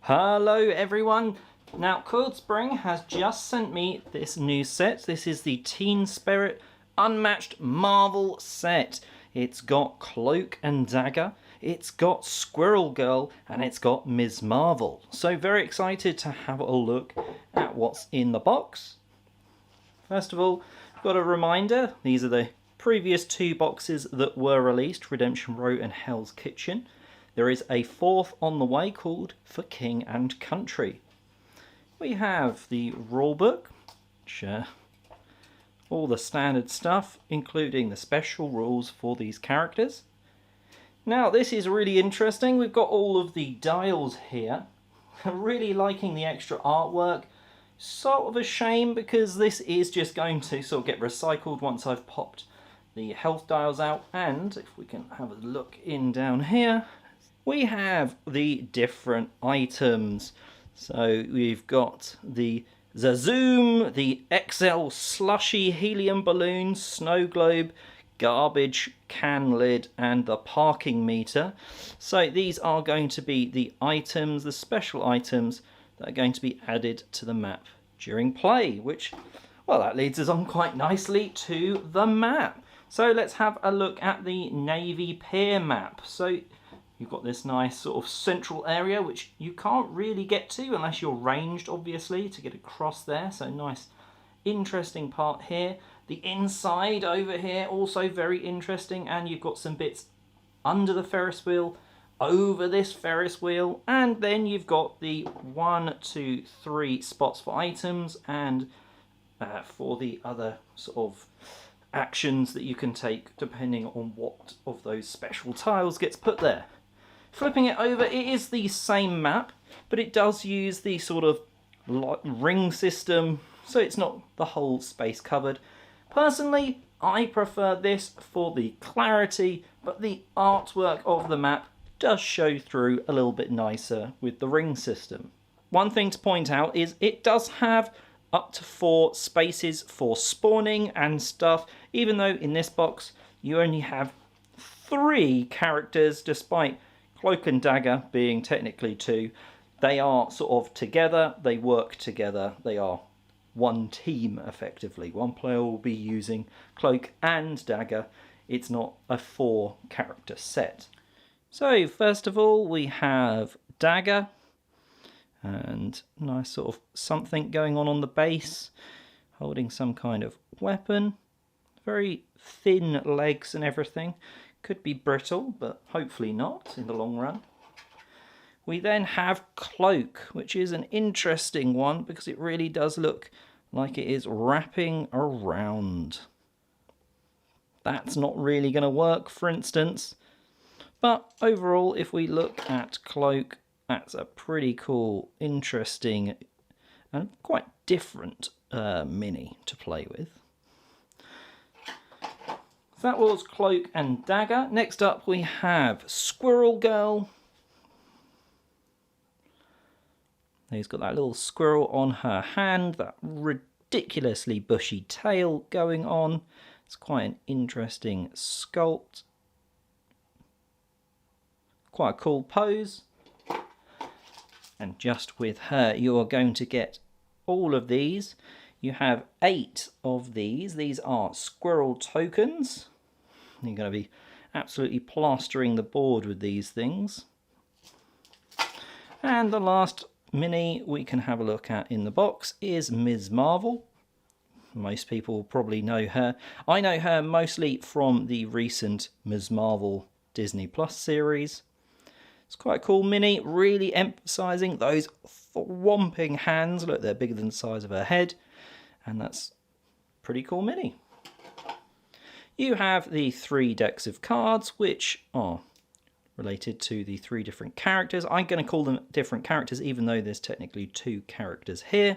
Hello everyone! Now Coiled Spring has just sent me this new set. This is the Teen Spirit Unmatched Marvel set. It's got Cloak and Dagger, it's got Squirrel Girl, and it's got Ms. Marvel. So very excited to have a look at what's in the box. First of all, I've got a reminder. These are the previous two boxes that were released, Redemption Row and Hell's Kitchen. There is a fourth on the way called For King and Country. We have the rulebook, which all the standard stuff, including the special rules for these characters. Now this is really interesting. We've got all of the dials here. Really liking the extra artwork. Sort of a shame because this is just going to sort of get recycled once I've popped the health dials out. And if we can have a look in down here, we have the different items. So we've got the Zazoom, the XL slushy helium balloon, snow globe, garbage can lid, and the parking meter. So these are going to be the items, the special items that are going to be added to the map during play, which, well, that leads us on quite nicely to the map. So let's have a look at the Navy Pier map. So you've got this nice sort of central area which you can't really get to unless you're ranged, obviously, to get across there. So nice interesting part here. The inside over here also very interesting, and you've got some bits under the Ferris wheel, over this Ferris wheel, and then you've got the 1, 2, 3 spots for items and for the other sort of actions that you can take depending on what of those special tiles gets put there. Flipping it over, it is the same map, but it does use the sort of ring system, so it's not the whole space covered. Personally, I prefer this for the clarity, but the artwork of the map does show through a little bit nicer with the ring system. One thing to point out is it does have up to 4 spaces for spawning and stuff, even though in this box you only have 3 characters, despite Cloak and Dagger being technically 2. They are sort of together, they work together, they are one team effectively. One player will be using Cloak and Dagger. It's not a 4 character set. So first of all we have Dagger, and nice sort of something going on the base, holding some kind of weapon. Very thin legs and everything. Could be brittle, but hopefully not in the long run. We then have Cloak, which is an interesting one because it really does look like it is wrapping around. That's not really going to work, for instance. But overall, if we look at Cloak, that's a pretty cool, interesting, and quite different mini to play with. That was Cloak and Dagger. Next up we have Squirrel Girl. He's got that little squirrel on her hand, that ridiculously bushy tail going on. It's quite an interesting sculpt. Quite a cool pose. And just with her, you are going to get all of these. You have 8 of these. These are squirrel tokens. You're going to be absolutely plastering the board with these things. And the last mini we can have a look at in the box is Ms. Marvel. Most people probably know her. I know her mostly from the recent Ms. Marvel Disney Plus series. It's quite a cool mini, really emphasising those thwomping hands. Look, they're bigger than the size of her head. And that's a pretty cool mini. You have the 3 decks of cards, which are related to the 3 different characters. I'm going to call them different characters, even though there's technically 2 characters here.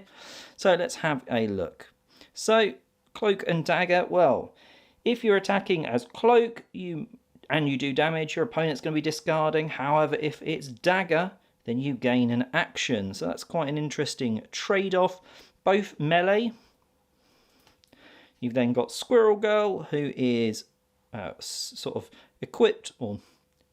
So let's have a look. So, Cloak and Dagger, well, if you're attacking as Cloak, and you do damage, your opponent's going to be discarding. However, if it's Dagger, then you gain an action. So that's quite an interesting trade-off. Both melee. You've then got Squirrel Girl, who is sort of equipped or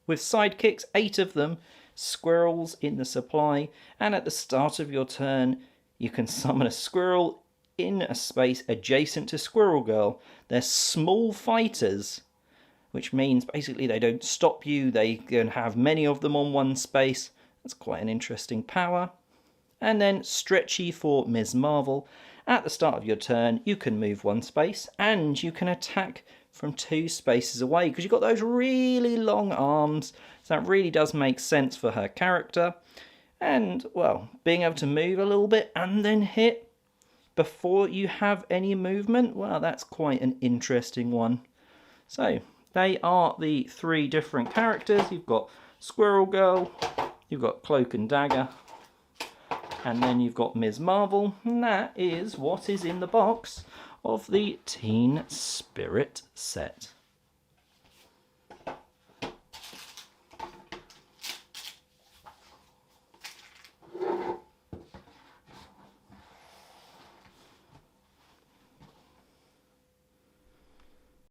with sidekicks, 8 of them, squirrels in the supply, and at the start of your turn you can summon a squirrel in a space adjacent to Squirrel Girl. They're small fighters, which means basically they don't stop you, they can have many of them on one space. That's quite an interesting power. And then Stretchy for Ms. Marvel. At the start of your turn, you can move one space and you can attack from 2 spaces away because you've got those really long arms. So that really does make sense for her character. And, well, being able to move a little bit and then hit before you have any movement, well, that's quite an interesting one. So, they are the 3 different characters. You've got Squirrel Girl, you've got Cloak and Dagger, and then you've got Ms. Marvel. And that is what is in the box of the Teen Spirit set.